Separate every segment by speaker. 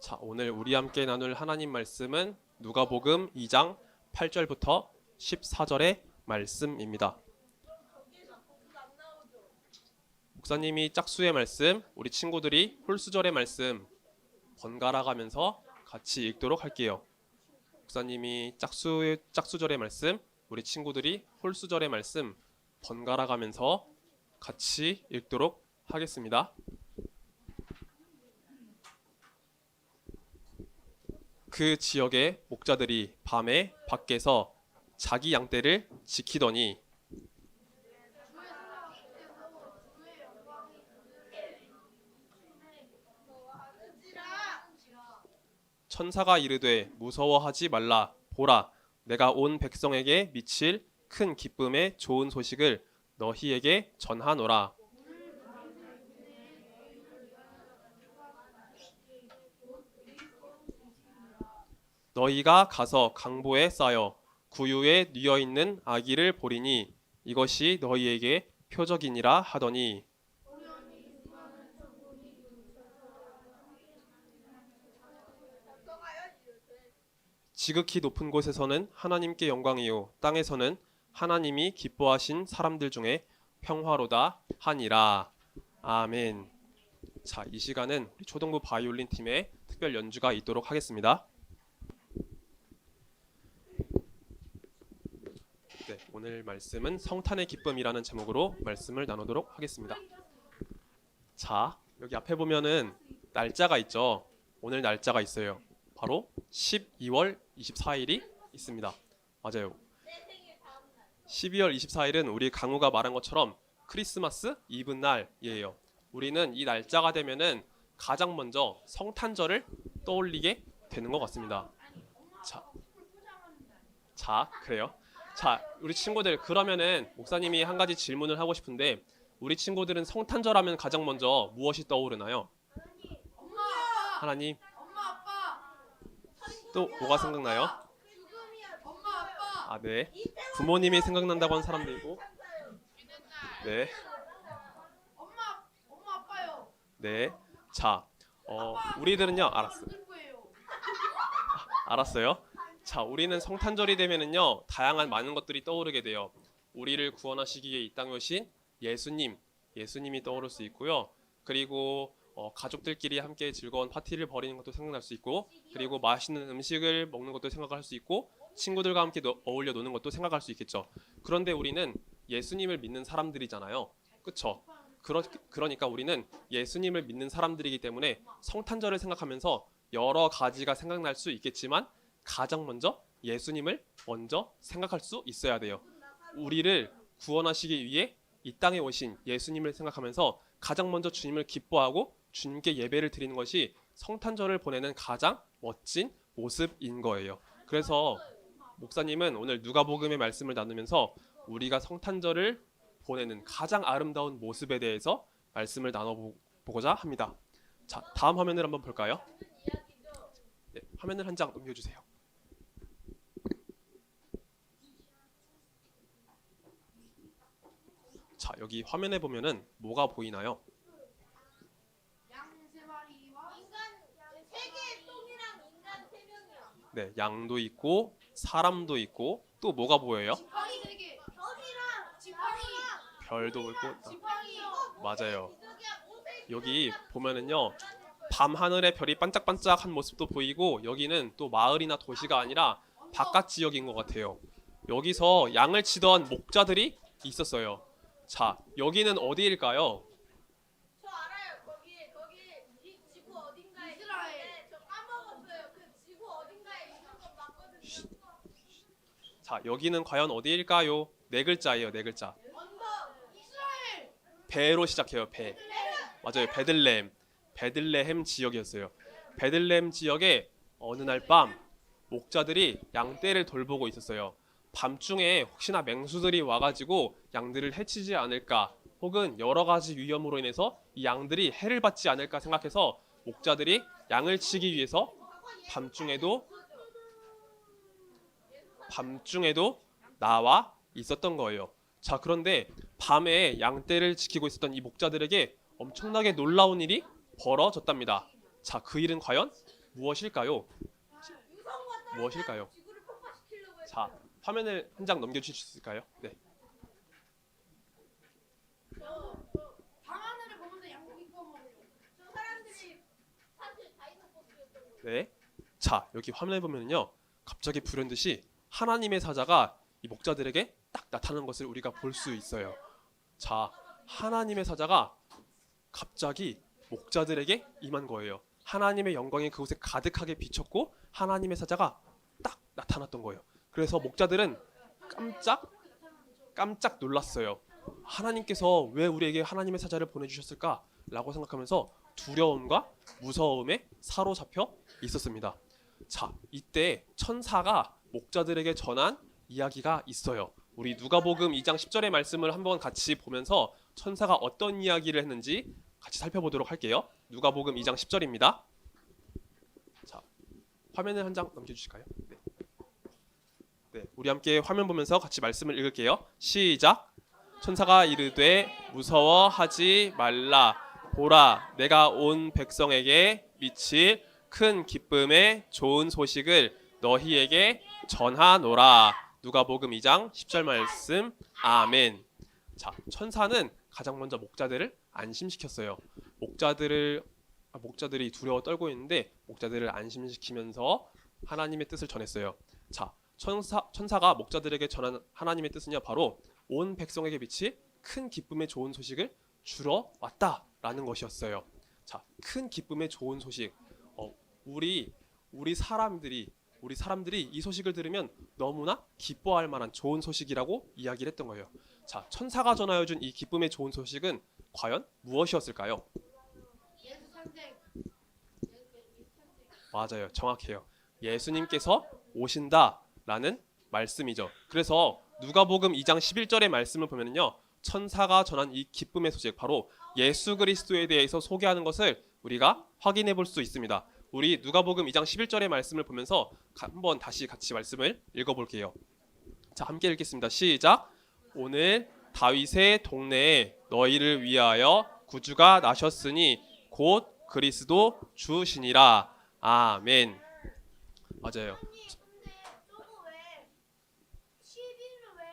Speaker 1: 자, 오늘 우리 함께 나눌 하나님 말씀은 누가복음 2장 8절부터 14절의 말씀입니다. 목사님이 짝수의 말씀, 우리 친구들이 홀수절의 말씀 번갈아 가면서 같이 읽도록 할게요. 목사님이 짝수절의 말씀, 우리 친구들이 홀수절의 말씀 번갈아 가면서 같이 읽도록 하겠습니다. 그 지역의 목자들이 밤에 밖에서 자기 양떼를 지키더니 천사가 이르되 무서워하지 말라. 보라, 내가 온 백성에게 미칠 큰 기쁨의 좋은 소식을 너희에게 전하노라. 너희가 가서 강보에 쌓여 구유에 뉘어 있는 아기를 보리니 이것이 너희에게 표적이니라 하더니 지극히 높은 곳에서는 하나님께 영광이요 땅에서는 하나님이 기뻐하신 사람들 중에 평화로다 하니라. 아멘. 자, 이 시간은 우리 초등부 바이올린 팀의 특별 연주가 있도록 하겠습니다. 네, 오늘 말씀은 성탄의 기쁨이라는 제목으로 말씀을 나누도록 하겠습니다. 자, 여기 앞에 보면은 날짜가 있죠. 오늘 날짜가 있어요. 바로 12월 24일이 있습니다. 맞아요. 12월 24일은 우리 강우가 말한 것처럼 크리스마스 이브 날이에요. 우리는 이 날짜가 되면은 가장 먼저 성탄절을 떠올리게 되는 것 같습니다. 자, 그래요. 자, 우리 친구들, 그러면은 목사님이 한 가지 질문을 하고 싶은데 우리 친구들은 성탄절 하면 가장 먼저 무엇이 떠오르나요? 하나님. 또 뭐가 생각나요? 아, 네. 부모님이 생각난다고 하는 사람도 있고. 네. 네. 자, 우리들은요. 알았어요. 자, 우리는 성탄절이 되면은요 다양한 많은 것들이 떠오르게 돼요. 우리를 구원하시기 위해 이 땅에 오신 예수님이 떠오를 수 있고요. 그리고 가족들끼리 함께 즐거운 파티를 벌이는 것도 생각날 수 있고, 그리고 맛있는 음식을 먹는 것도 생각할 수 있고, 친구들과 함께 어울려 노는 것도 생각할 수 있겠죠. 그런데 우리는 예수님을 믿는 사람들이잖아요. 그렇죠? 그러니까 우리는 예수님을 믿는 사람들이기 때문에 성탄절을 생각하면서 여러 가지가 생각날 수 있겠지만 가장 먼저 예수님을 먼저 생각할 수 있어야 돼요. 우리를 구원하시기 위해 이 땅에 오신 예수님을 생각하면서 가장 먼저 주님을 기뻐하고 주님께 예배를 드리는 것이 성탄절을 보내는 가장 멋진 모습인 거예요. 그래서 목사님은 오늘 누가복음의 말씀을 나누면서 우리가 성탄절을 보내는 가장 아름다운 모습에 대해서 말씀을 나눠보고자 합니다. 자, 다음 화면을 한번 볼까요? 네, 화면을 한 장 넘겨주세요. 자, 여기 화면에 보면은 뭐가 보이나요? 네, 양도 있고 사람도 있고 또 뭐가 보여요? 별도 있고. 맞아요. 여기 보면은요 밤 하늘에 별이 반짝반짝한 모습도 보이고, 여기는 또 마을이나 도시가 아니라 바깥 지역인 것 같아요. 여기서 양을 치던 목자들이 있었어요. 자, 여기는 어디일까요?
Speaker 2: 저 알아요. 거기 지구 어딘가에 있는데 저 까먹었어요. 그 지구 어딘가에 있는 거 맞거든요.
Speaker 1: 자, 여기는 과연 어디일까요? 네 글자예요. 네 글자.
Speaker 2: 언덕 이스라엘.
Speaker 1: 배로 시작해요. 배. 맞아요. 베들레헴 지역이었어요. 베들레헴 지역에 어느 날 밤 목자들이 양떼를 돌보고 있었어요. 밤중에 혹시나 맹수들이 와가지고 양들을 해치지 않을까, 혹은 여러 가지 위험으로 인해서 이 양들이 해를 받지 않을까 생각해서 목자들이 양을 치기 위해서 밤중에도 나와 있었던 거예요. 자, 그런데 밤에 양떼를 지키고 있었던 이 목자들에게 엄청나게 놀라운 일이 벌어졌답니다. 자, 그 일은 과연 무엇일까요?
Speaker 2: 유성과 따라
Speaker 1: 무엇일까요?
Speaker 2: 지구를 폭파시키려고 했어요.
Speaker 1: 자, 화면을 한 장 넘겨주실 수 있을까요? 네.
Speaker 2: 밤하늘을 보면서 양고기 구워 먹으려고. 저 사람들이 사실 다이노소스였던 거예요.
Speaker 1: 네. 자, 여기 화면에 보면요. 갑자기 불현듯이 하나님의 사자가 이 목자들에게 딱 나타나는 것을 우리가 볼 수 있어요. 자, 하나님의 사자가 갑자기 목자들에게 임한 거예요. 하나님의 영광이 그곳에 가득하게 비쳤고 하나님의 사자가 딱 나타났던 거예요. 그래서 목자들은 깜짝 놀랐어요. 하나님께서 왜 우리에게 하나님의 사자를 보내주셨을까? 라고 생각하면서 두려움과 무서움에 사로잡혀 있었습니다. 자, 이때 천사가 목자들에게 전한 이야기가 있어요. 우리 누가복음 2장 10절의 말씀을 한번 같이 보면서 천사가 어떤 이야기를 했는지 같이 살펴보도록 할게요. 누가복음 2장 10절입니다. 자, 화면을 한 장 넘겨주실까요? 네. 네, 우리 함께 화면 보면서 같이 말씀을 읽을게요. 시작. 천사가 이르되 무서워하지 말라. 보라, 내가 온 백성에게 미칠 큰 기쁨의 좋은 소식을 너희에게 전하노라. 누가복음 2장 10절 말씀. 아멘. 자, 천사는 가장 먼저 목자들을 안심시켰어요. 목자들이 두려워 떨고 있는데 목자들을 안심시키면서 하나님의 뜻을 전했어요. 자, 천사가 목자들에게 전한 하나님의 뜻은요, 바로 온 백성에게 미칠 큰 기쁨의 좋은 소식을 주러 왔다라는 것이었어요. 자, 큰 기쁨의 좋은 소식. 우리 사람들이 이 소식을 들으면 너무나 기뻐할 만한 좋은 소식이라고 이야기를 했던 거예요. 자, 천사가 전하여 준 이 기쁨의 좋은 소식은 과연 무엇이었을까요?
Speaker 2: 예수 탄생.
Speaker 1: 맞아요. 정확해요. 예수님께서 오신다라는 말씀이죠. 그래서 누가복음 2장 11절의 말씀을 보면요. 천사가 전한 이 기쁨의 소식, 바로 예수 그리스도에 대해서 소개하는 것을 우리가 확인해 볼 수 있습니다. 우리 누가복음 2장 11절의 말씀을 보면서 한번 다시 같이 말씀을 읽어볼게요. 자, 함께 읽겠습니다. 시작. 오늘 다윗의 동네에 너희를 위하여 구주가 나셨으니 곧 그리스도 주시니라. 아멘. 맞아요.
Speaker 2: 근데 저거 왜 11을 왜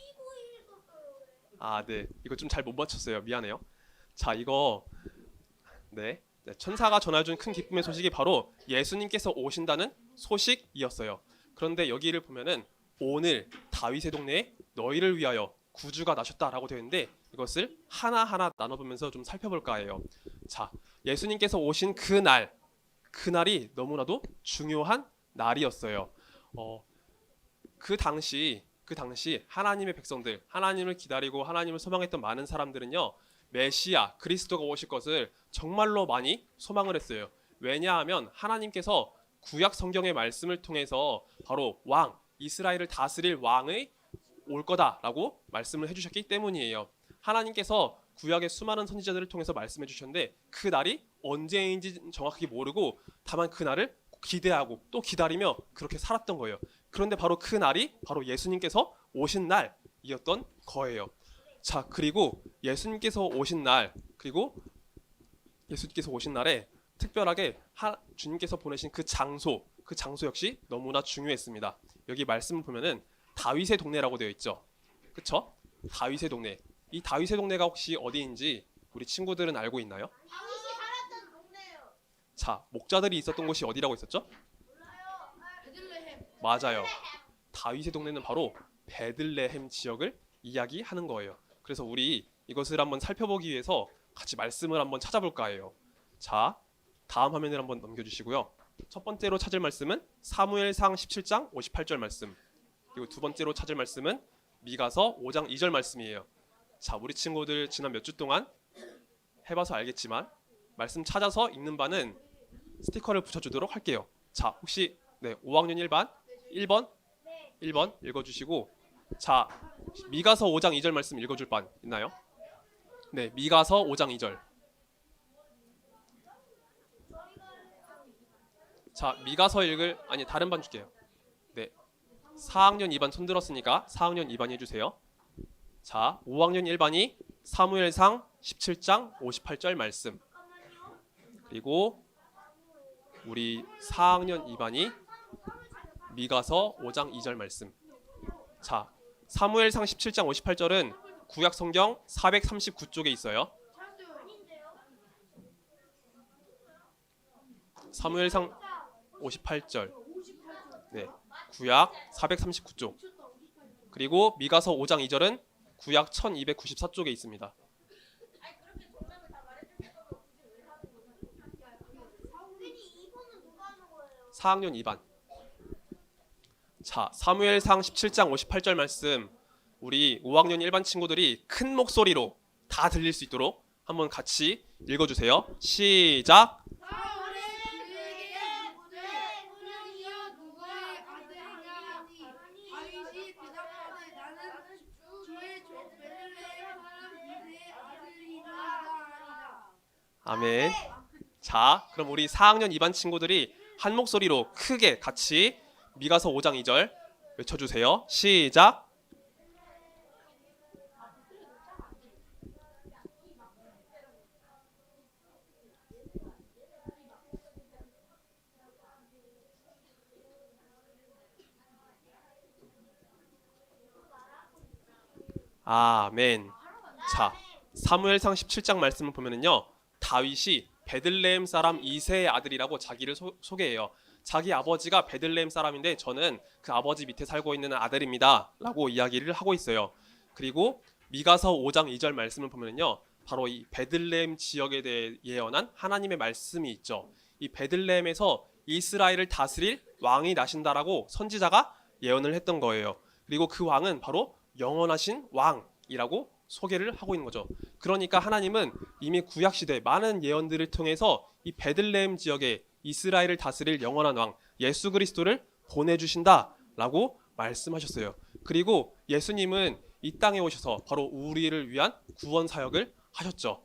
Speaker 2: 1 썼어요? 왜?
Speaker 1: 아, 네. 이거 좀 잘 못 맞췄어요. 미안해요. 자, 이거 네. 천사가 전해준 큰 기쁨의 소식이 바로 예수님께서 오신다는 소식이었어요. 그런데 여기를 보면은 오늘 다윗의 동네에 너희를 위하여 구주가 나셨다라고 되어 있는데 이것을 하나하나 나눠보면서 좀 살펴볼까 해요. 자, 예수님께서 오신 그날이 너무나도 중요한 날이었어요. 그 당시 하나님의 백성들, 하나님을 기다리고 하나님을 소망했던 많은 사람들은요, 메시아 그리스도가 오실 것을 정말로 많이 소망을 했어요. 왜냐하면 하나님께서 구약 성경의 말씀을 통해서 바로 이스라엘을 다스릴 왕의 올 거다라고 말씀을 해주셨기 때문이에요. 하나님께서 구약의 수많은 선지자들을 통해서 말씀해 주셨는데 그 날이 언제인지 정확하게 모르고 다만 그 날을 기대하고 또 기다리며 그렇게 살았던 거예요. 그런데 바로 그 날이 바로 예수님께서 오신 날이었던 거예요. 자, 그리고 예수님께서 오신 날에 특별하게 주님께서 보내신 그 장소 역시 너무나 중요했습니다. 여기 말씀을 보면은 다윗의 동네라고 되어 있죠. 그쵸? 다윗의 동네. 이 다윗의 동네가 혹시 어디인지 우리 친구들은 알고 있나요?
Speaker 2: 다윗이 살았던 동네요.
Speaker 1: 자, 목자들이 있었던 곳이 어디라고 있었죠?
Speaker 2: 몰라요. 베들레헴.
Speaker 1: 맞아요. 다윗의 동네는 바로 베들레헴 지역을 이야기하는 거예요. 그래서 우리 이것을 한번 살펴보기 위해서 같이 말씀을 한번 찾아볼까 해요. 자, 다음 화면을 한번 넘겨주시고요. 첫 번째로 찾을 말씀은 사무엘상 17장 58절 말씀. 그리고 두 번째로 찾을 말씀은 미가서 5장 2절 말씀이에요. 자, 우리 친구들 지난 몇 주 동안 해봐서 알겠지만 말씀 찾아서 읽는 바는 스티커를 붙여주도록 할게요. 자, 혹시 5학년 1번 읽어주시고, 자, 미가서 5장 2절 말씀 읽어줄 반 있나요? 네, 미가서 5장 2절. 자, 미가서 다른 반 줄게요. 네, 4학년 2반 손 들었으니까 4학년 2반이 해주세요. 자, 5학년 1반이 사무엘상 17장 58절 말씀. 그리고 우리 4학년 2반이 미가서 5장 2절 말씀. 자, 사무엘상 17장 58절은 구약 성경 439쪽에 있어요. 사무엘상 58절. 네. 구약 439쪽. 그리고 미가서 5장 2절은 구약 1294쪽에 있습니다. 4학년 2반. 자, 사무엘상 17장 58절 말씀. 우리 5학년 1반 친구들이 큰 목소리로 다 들릴 수 있도록 한번 같이 읽어주세요. 시작. 아멘. 자, 그럼 우리 4학년 2반 친구들이 한 목소리로 크게 같이 미가서 5장 2절 외쳐주세요. 시작. 아멘. 자, 사무엘상 17장 말씀을 보면은요, 다윗이 베들레헴 사람 이새의 아들이라고 자기를 소개해요. 자기 아버지가 베들레헴 사람인데 저는 그 아버지 밑에 살고 있는 아들입니다 라고 이야기를 하고 있어요. 그리고 미가서 5장 2절 말씀을 보면은요, 바로 이 베들레헴 지역에 대해 예언한 하나님의 말씀이 있죠. 이 베들레헴에서 이스라엘을 다스릴 왕이 나신다라고 선지자가 예언을 했던 거예요. 그리고 그 왕은 바로 영원하신 왕이라고 소개를 하고 있는 거죠. 그러니까 하나님은 이미 구약시대 많은 예언들을 통해서 이 베들레헴 지역에 이스라엘을 다스릴 영원한 왕 예수 그리스도를 보내주신다라고 말씀하셨어요. 그리고 예수님은 이 땅에 오셔서 바로 우리를 위한 구원 사역을 하셨죠.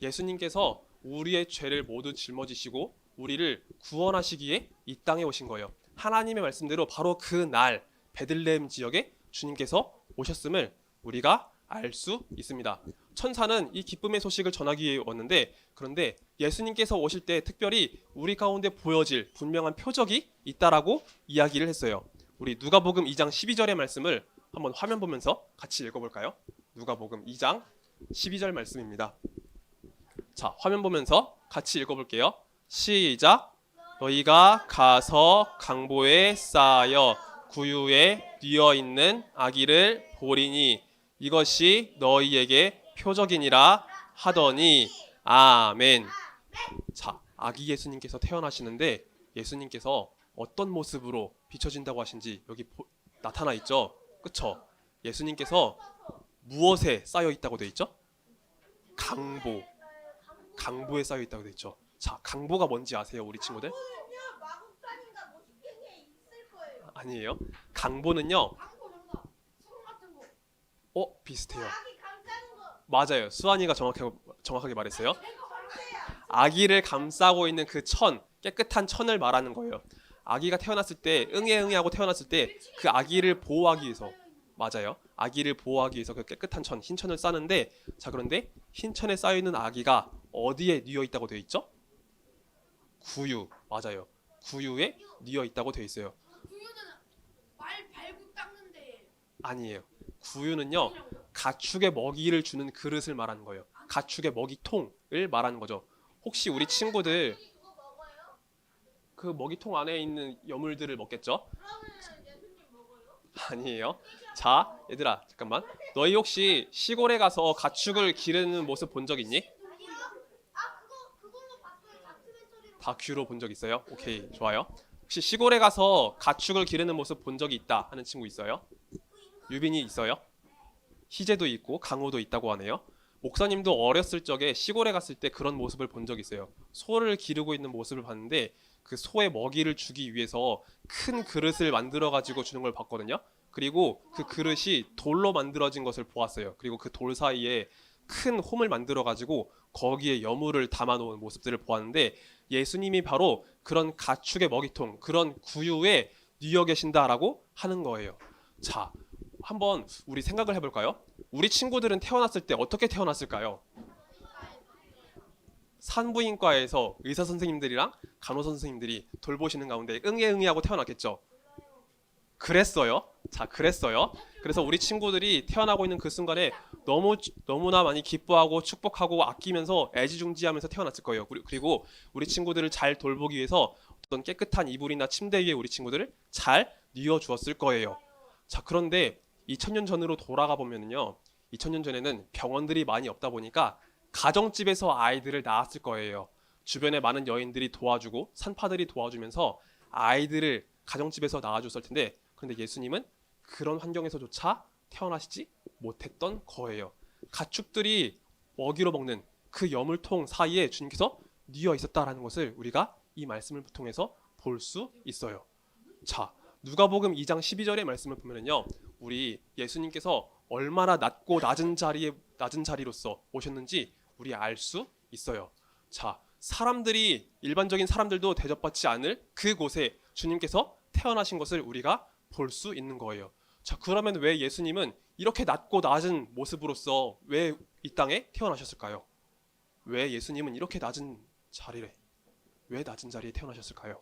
Speaker 1: 예수님께서 우리의 죄를 모두 짊어지시고 우리를 구원하시기에 이 땅에 오신 거예요. 하나님의 말씀대로 바로 그 날 베들레헴 지역에 주님께서 오셨음을 우리가 알 수 있습니다. 천사는 이 기쁨의 소식을 전하기 위해 왔는데, 그런데 예수님께서 오실 때 특별히 우리 가운데 보여질 분명한 표적이 있다라고 이야기를 했어요. 우리 누가복음 2장 12절의 말씀을 한번 화면 보면서 같이 읽어볼까요? 누가복음 2장 12절 말씀입니다. 자, 화면 보면서 같이 읽어볼게요. 시작. 너희가 가서 강보에 쌓여 구유에 뉘어 있는 아기를 보리니 이것이 너희에게 표적이니라 하더니 아멘. 자, 아기 예수님께서 태어나시는데 예수님께서 어떤 모습으로 비춰진다고 하신지 여기 나타나 있죠. 그쵸? 예수님께서 무엇에 쌓여 있다고 돼 있죠? 강보에 쌓여 있다고 돼 있죠. 자, 강보가 뭔지 아세요, 우리 친구들? 아니에요. 강보는요. 비슷해요. 맞아요. 수환이가 정확하게 말했어요. 아기를 감싸고 있는 그 깨끗한 천을 말하는 거예요. 아기가 태어났을 때 응애 하고 태어났을 때 그 아기를 보호하기 위해서, 맞아요. 아기를 보호하기 위해서 그 깨끗한 흰 천을 싸는데, 자, 그런데 흰 천에 쌓여 있는 아기가 어디에 뉘어 있다고 되어 있죠? 구유. 맞아요. 구유에 뉘어 있다고 되어 있어요. 아니에요. 구유는요, 가축의 먹이를 주는 그릇을 말하는 거예요. 가축의 먹이통을 말하는 거죠. 혹시 우리 친구들 그 먹이통 안에 있는 여물들을 먹겠죠? 아니에요. 자, 얘들아, 잠깐만. 너희 혹시 시골에 가서 가축을 기르는 모습 본 적 있니? 다큐로 본 적 있어요? 오케이, 좋아요. 혹시 시골에 가서 가축을 기르는 모습 본 적이 있다 하는 친구 있어요? 유빈이 있어요? 희재도 있고 강호도 있다고 하네요. 목사님도 어렸을 적에 시골에 갔을 때 그런 모습을 본 적이 있어요. 소를 기르고 있는 모습을 봤는데 그 소의 먹이를 주기 위해서 큰 그릇을 만들어 가지고 주는 걸 봤거든요. 그리고 그 그릇이 돌로 만들어진 것을 보았어요. 그리고 그 돌 사이에 큰 홈을 만들어 가지고 거기에 여물을 담아 놓은 모습들을 보았는데 예수님이 바로 그런 가축의 먹이통, 그런 구유에 뉘어 계신다라고 하는 거예요. 자, 한번 우리 생각을 해볼까요? 우리 친구들은 태어났을 때 어떻게 태어났을까요? 산부인과에서 의사 선생님들이랑 간호사 선생님들이 돌보시는 가운데 응애 하고 태어났겠죠. 그랬어요. 자, 그랬어요. 그래서 우리 친구들이 태어나고 있는 그 순간에 너무나 많이 기뻐하고 축복하고 아끼면서 애지중지하면서 태어났을 거예요. 그리고 우리 친구들을 잘 돌보기 위해서 어떤 깨끗한 이불이나 침대 위에 우리 친구들을 잘 뉘어 주었을 거예요. 자, 그런데 2000년 전으로 돌아가 보면은요. 2000년 전에는 병원들이 많이 없다 보니까 가정집에서 아이들을 낳았을 거예요. 주변에 많은 여인들이 도와주고 산파들이 도와주면서 아이들을 가정집에서 낳아줬을 텐데, 그런데 예수님은 그런 환경에서조차 태어나시지 못했던 거예요. 가축들이 먹이로 먹는 그 여물통 사이에 주님께서 뉘어 있었다라는 것을 우리가 이 말씀을 통해서 볼 수 있어요. 자, 누가복음 2장 12절의 말씀을 보면은요, 우리 예수님께서 얼마나 낮고 낮은 자리로서 오셨는지 우리 알 수 있어요. 자, 일반적인 사람들도 대접받지 않을 그곳에 주님께서 태어나신 것을 우리가 볼 수 있는 거예요. 자, 그러면 왜 예수님은 이렇게 낮고 낮은 모습으로서 왜 이 땅에 태어나셨을까요? 왜 예수님은 이렇게 왜 낮은 자리에 태어나셨을까요?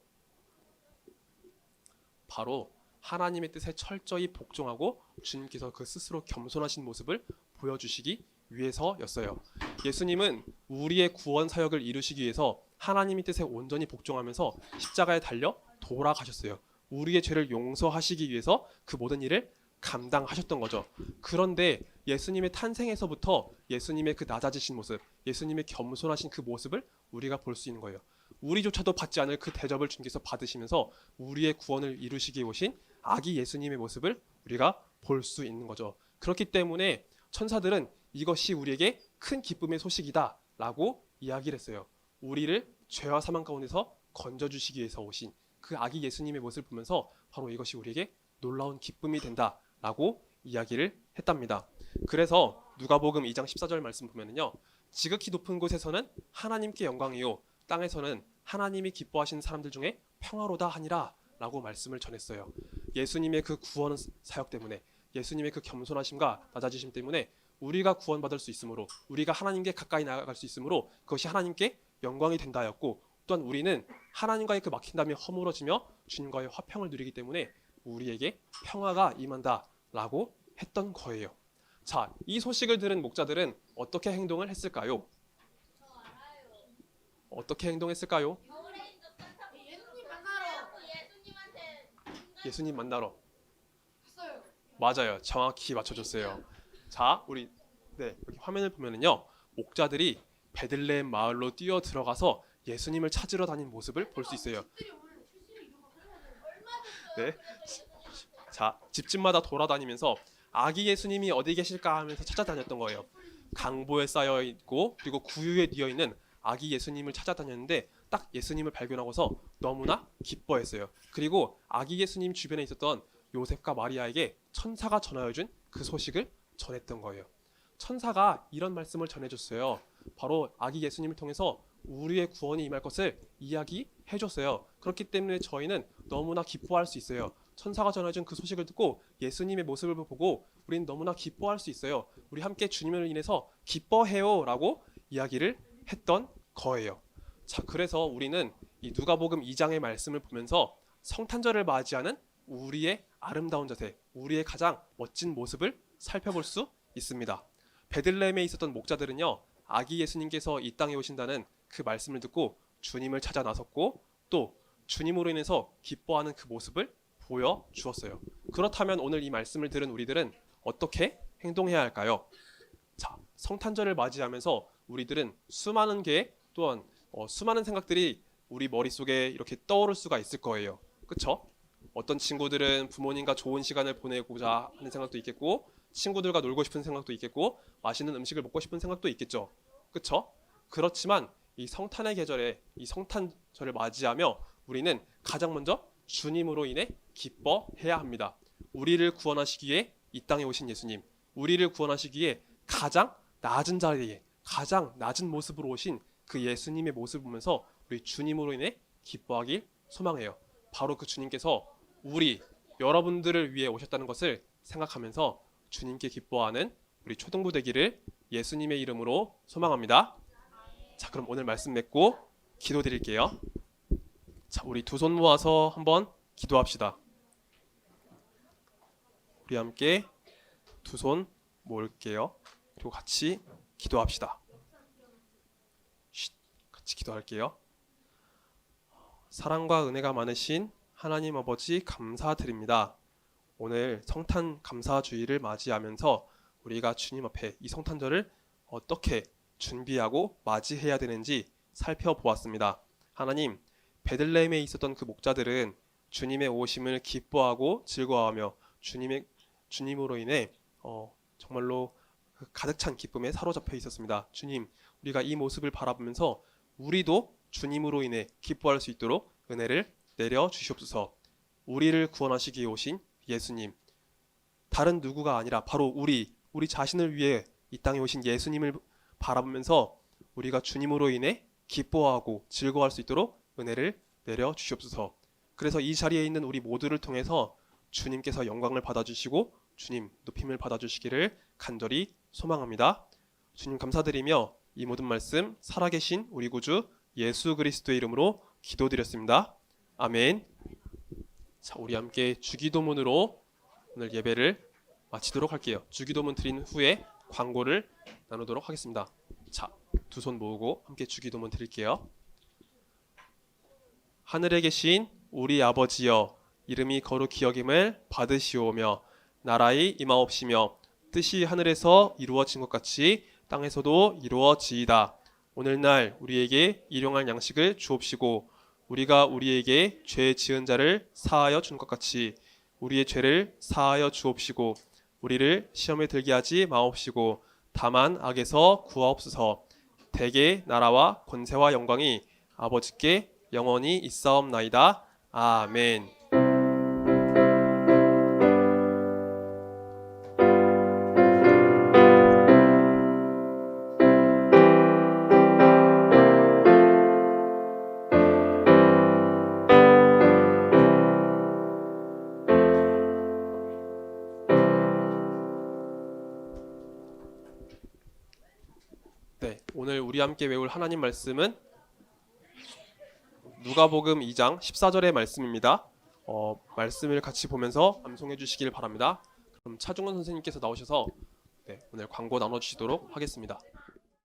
Speaker 1: 바로 하나님의 뜻에 철저히 복종하고 주님께서 그 스스로 겸손하신 모습을 보여주시기 위해서였어요. 예수님은 우리의 구원 사역을 이루시기 위해서 하나님의 뜻에 온전히 복종하면서 십자가에 달려 돌아가셨어요. 우리의 죄를 용서하시기 위해서 그 모든 일을 감당하셨던 거죠. 그런데 예수님의 탄생에서부터 예수님의 그 낮아지신 모습, 예수님의 겸손하신 그 모습을 우리가 볼 수 있는 거예요. 우리조차도 받지 않을 그 대접을 주님께서 받으시면서 우리의 구원을 이루시기 오신 아기 예수님의 모습을 우리가 볼 수 있는 거죠. 그렇기 때문에 천사들은 이것이 우리에게 큰 기쁨의 소식이다 라고 이야기를 했어요. 우리를 죄와 사망 가운데서 건져주시기 위해서 오신 그 아기 예수님의 모습을 보면서 바로 이것이 우리에게 놀라운 기쁨이 된다 라고 이야기를 했답니다. 그래서 누가복음 2장 14절 말씀 보면은요, 지극히 높은 곳에서는 하나님께 영광이요 땅에서는 하나님이 기뻐하시는 사람들 중에 평화로다 하니라 라고 말씀을 전했어요. 예수님의 그 구원 사역 때문에, 예수님의 그 겸손하심과 낮아지심 때문에 우리가 구원받을 수 있으므로, 우리가 하나님께 가까이 나아갈 수 있으므로 그것이 하나님께 영광이 된다 하였고, 또한 우리는 하나님과의 그 막힌담이 허물어지며 주님과의 화평을 누리기 때문에 우리에게 평화가 임한다 라고 했던 거예요. 자, 이 소식을 들은 목자들은 어떻게 행동을 했을까요? 어떻게 행동했을까요? 예수님 만나러 맞아요. 정확히 맞춰줬어요. 자, 우리 여기 화면을 보면은요, 목자들이 베들레헴 마을로 뛰어 들어가서 예수님을 찾으러 다닌 모습을 볼 수 있어요. 네. 자, 집집마다 돌아다니면서 아기 예수님이 어디 계실까 하면서 찾아다녔던 거예요. 강보에 쌓여 있고 그리고 구유에 뉘어 있는 아기 예수님을 찾아다녔는데 딱 예수님을 발견하고서 너무나 기뻐했어요. 그리고 아기 예수님 주변에 있었던 요셉과 마리아에게 천사가 전하여준 그 소식을 전했던 거예요. 천사가 이런 말씀을 전해줬어요. 바로 아기 예수님을 통해서 우리의 구원이 임할 것을 이야기해줬어요. 그렇기 때문에 저희는 너무나 기뻐할 수 있어요. 천사가 전해준 그 소식을 듣고 예수님의 모습을 보고 우리는 너무나 기뻐할 수 있어요. 우리 함께 주님을 인해서 기뻐해요 라고 이야기를 했던 거예요. 자, 그래서 우리는 이 누가복음 2장의 말씀을 보면서 성탄절을 맞이하는 우리의 아름다운 자세, 우리의 가장 멋진 모습을 살펴볼 수 있습니다. 베들레헴에 있었던 목자들은요, 아기 예수님께서 이 땅에 오신다는 그 말씀을 듣고 주님을 찾아 나섰고 또 주님으로 인해서 기뻐하는 그 모습을 보여주었어요. 그렇다면 오늘 이 말씀을 들은 우리들은 어떻게 행동해야 할까요? 자, 성탄절을 맞이하면서 우리들은 수많은 또한 수많은 생각들이 우리 머릿속에 이렇게 떠오를 수가 있을 거예요. 그쵸? 어떤 친구들은 부모님과 좋은 시간을 보내고자 하는 생각도 있겠고, 친구들과 놀고 싶은 생각도 있겠고, 맛있는 음식을 먹고 싶은 생각도 있겠죠. 그쵸? 그렇지만 이 성탄의 계절에 이 성탄절을 맞이하며 우리는 가장 먼저 주님으로 인해 기뻐해야 합니다. 우리를 구원하시기에 이 땅에 오신 예수님, 우리를 구원하시기에 가장 낮은 자리에 가장 낮은 모습으로 오신 그 예수님의 모습을 보면서 우리 주님으로 인해 기뻐하길 소망해요. 바로 그 주님께서 여러분들을 위해 오셨다는 것을 생각하면서 주님께 기뻐하는 우리 초등부 되기를 예수님의 이름으로 소망합니다. 자, 그럼 오늘 말씀 맺고 기도드릴게요. 자, 우리 두 손 모아서 한번 기도합시다. 우리 함께 두 손 모을게요. 그리고 같이 기도합시다. 같이 기도할게요. 사랑과 은혜가 많으신 하나님 아버지 감사드립니다. 오늘 성탄 감사주의를 맞이하면서 우리가 주님 앞에 이 성탄절을 어떻게 준비하고 맞이해야 되는지 살펴보았습니다. 하나님, 베들레헴에 있었던 그 목자들은 주님의 오심을 기뻐하고 즐거워하며 주님으로 인해 정말로 가득 찬 기쁨에 사로잡혀 있었습니다. 주님, 우리가 이 모습을 바라보면서 우리도 주님으로 인해 기뻐할 수 있도록 은혜를 내려 주시옵소서. 우리를 구원하시기 위해 오신 예수님, 다른 누구가 아니라 바로 우리 자신을 위해 이 땅에 오신 예수님을 바라보면서 우리가 주님으로 인해 기뻐하고 즐거워할 수 있도록 은혜를 내려 주시옵소서. 그래서 이 자리에 있는 우리 모두를 통해서 주님께서 영광을 받아주시고 주님 높임을 받아주시기를 간절히 소망합니다. 주님 감사드리며 이 모든 말씀 살아계신 우리 구주 예수 그리스도의 이름으로 기도드렸습니다. 아멘. 자, 우리 함께 주기도문으로 오늘 예배를 마치도록 할게요. 주기도문 드린 후에 광고를 나누도록 하겠습니다. 자, 두 손 모으고 함께 주기도문 드릴게요. 하늘에 계신 우리 아버지여, 이름이 거룩히 여김을 받으시오며 나라의 임하옵시며 뜻이 하늘에서 이루어진 것 같이 땅에서도 이루어지이다. 오늘날 우리에게 일용할 양식을 주옵시고 우리가 우리에게 죄 지은 자를 사하여 준 것 같이 우리의 죄를 사하여 주옵시고 우리를 시험에 들게 하지 마옵시고 다만 악에서 구하옵소서. 대개 나라와 권세와 영광이 아버지께 영원히 있사옵나이다. 아멘. 네, 오늘 우리 함께 외울 하나님 말씀은 누가복음 2장 14절의 말씀입니다. 말씀을 같이 보면서 암송해 주시길 바랍니다. 그럼 차중원 선생님께서 나오셔서 오늘 광고 나눠주시도록 하겠습니다.